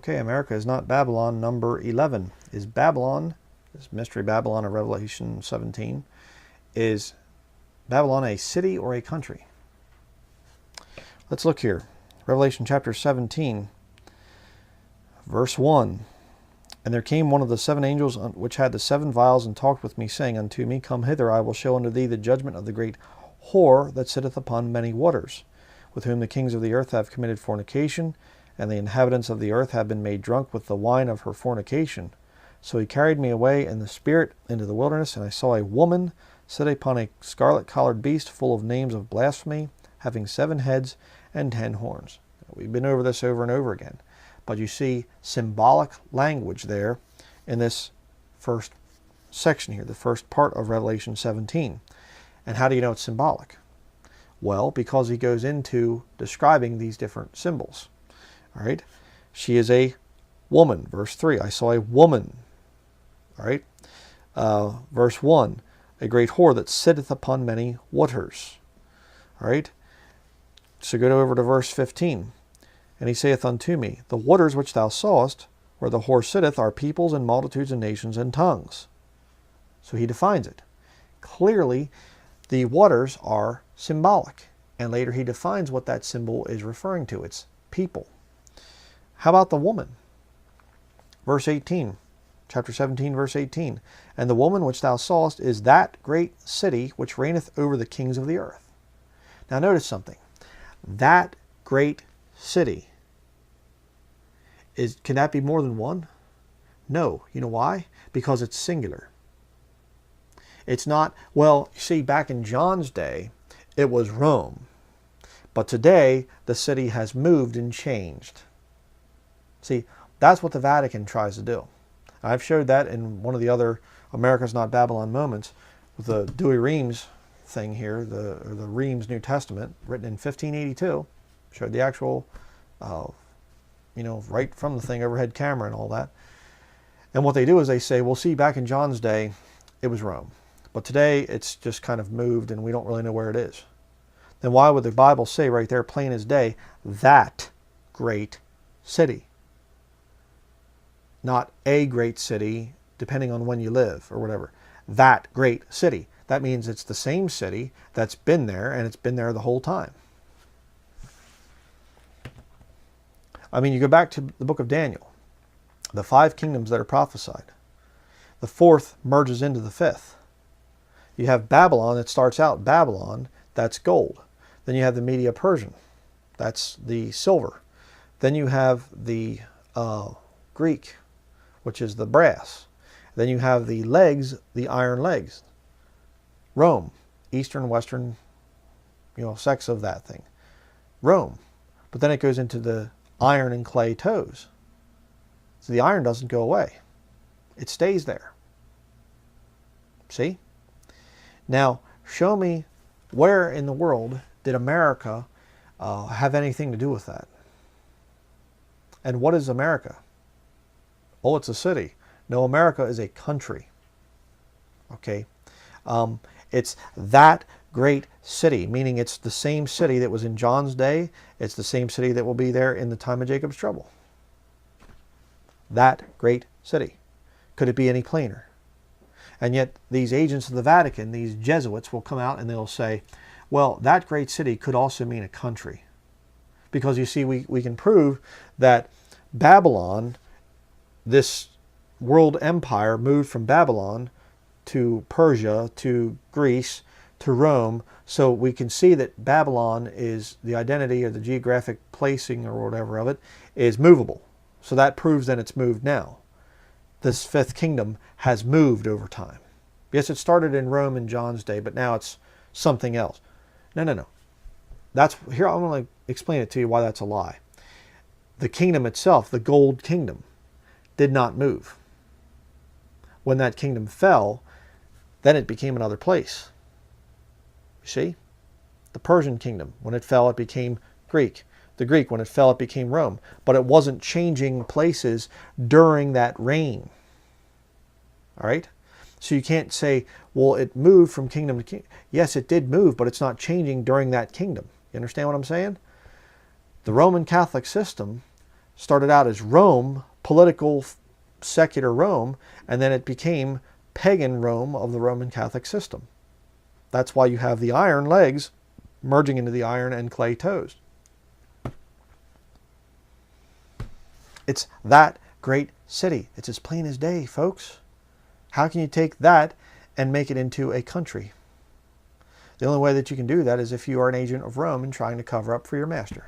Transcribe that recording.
Okay, America is not Babylon. Number 11. Is Babylon, this mystery Babylon of Revelation 17, is Babylon a city or a country? Let's look here. Revelation chapter 17, verse 1. And there came one of the seven angels which had the seven vials, and talked with me, saying unto me, Come hither, I will show unto thee the judgment of the great whore that sitteth upon many waters, with whom the kings of the earth have committed fornication, and the inhabitants of the earth have been made drunk with the wine of her fornication. So he carried me away in the spirit into the wilderness, and I saw a woman sit upon a scarlet-collared beast, full of names of blasphemy, having 7 heads and 10 horns. We've been over this over and over again. But you see symbolic language there in this first section here, the first part of Revelation 17. And how do you know it's symbolic? Well, because he goes into describing these different symbols. All right. She is a woman. Verse 3, I saw a woman. All right. Verse 1, a great whore that sitteth upon many waters. All right. So go over to verse 15. And he saith unto me, The waters which thou sawest, where the whore sitteth, are peoples and multitudes and nations and tongues. So he defines it. Clearly, the waters are symbolic. And later he defines what that symbol is referring to. It's people. How about the woman? Verse 18, chapter 17, verse 18. And the woman which thou sawest is that great city which reigneth over the kings of the earth. Now notice something. That great city. Can that be more than one? No. You know why? Because it's singular. It's not, well, you see, back in John's day, it was Rome. But today, the city has moved and changed. See, that's what the Vatican tries to do. I've showed that in one of the other America's Not Babylon moments with the Dewey Reams thing here, the Reams New Testament, written in 1582. Showed the actual, right from the thing, overhead camera and all that. And what they do is they say, well, see, back in John's day, it was Rome. But today, it's just kind of moved and we don't really know where it is. Then why would the Bible say right there, plain as day, that great city? Not a great city, depending on when you live or whatever. That great city. That means it's the same city that's been there, and it's been there the whole time. I mean, you go back to the book of Daniel. The 5 kingdoms that are prophesied. The 4th merges into the 5th. You have Babylon that starts out Babylon, that's gold. Then you have the Media-Persian, that's the silver. Then you have the Greek, which is the brass. Then you have the legs, the iron legs. Rome, eastern, western, sex of that thing. Rome. But then it goes into the iron and clay toes. So the iron doesn't go away. It stays there. See? Now, show me where in the world did America have anything to do with that? And what is America? Oh, it's a city. No, America is a country. Okay? It's that great city, meaning it's the same city that was in John's day. It's the same city that will be there in the time of Jacob's trouble. That great city. Could it be any plainer? And yet these agents of the Vatican, these Jesuits, will come out and they'll say, well, that great city could also mean a country. Because you see, we can prove that Babylon, this world empire, moved from Babylon to Persia, to Greece, to Rome. So we can see that Babylon is the identity or the geographic placing or whatever of it is movable. So that proves that it's moved now. This 5th kingdom has moved over time. Yes, it started in Rome in John's day, but now it's something else. No. Here I'm going to explain it to you why that's a lie. The kingdom itself, the gold kingdom, did not move. When that kingdom fell, then it became another place. You see? The Persian kingdom, when it fell, it became Greek. The Greek, when it fell, it became Rome. But it wasn't changing places during that reign. All right? So you can't say, well, it moved from kingdom to kingdom. Yes, it did move, but it's not changing during that kingdom. You understand what I'm saying? The Roman Catholic system started out as Rome, political, secular Rome, and then it became pagan Rome of the Roman Catholic system. That's why you have the iron legs merging into the iron and clay toes. It's that great city. It's as plain as day, folks. How can you take that and make it into a country? The only way that you can do that is if you are an agent of Rome and trying to cover up for your master.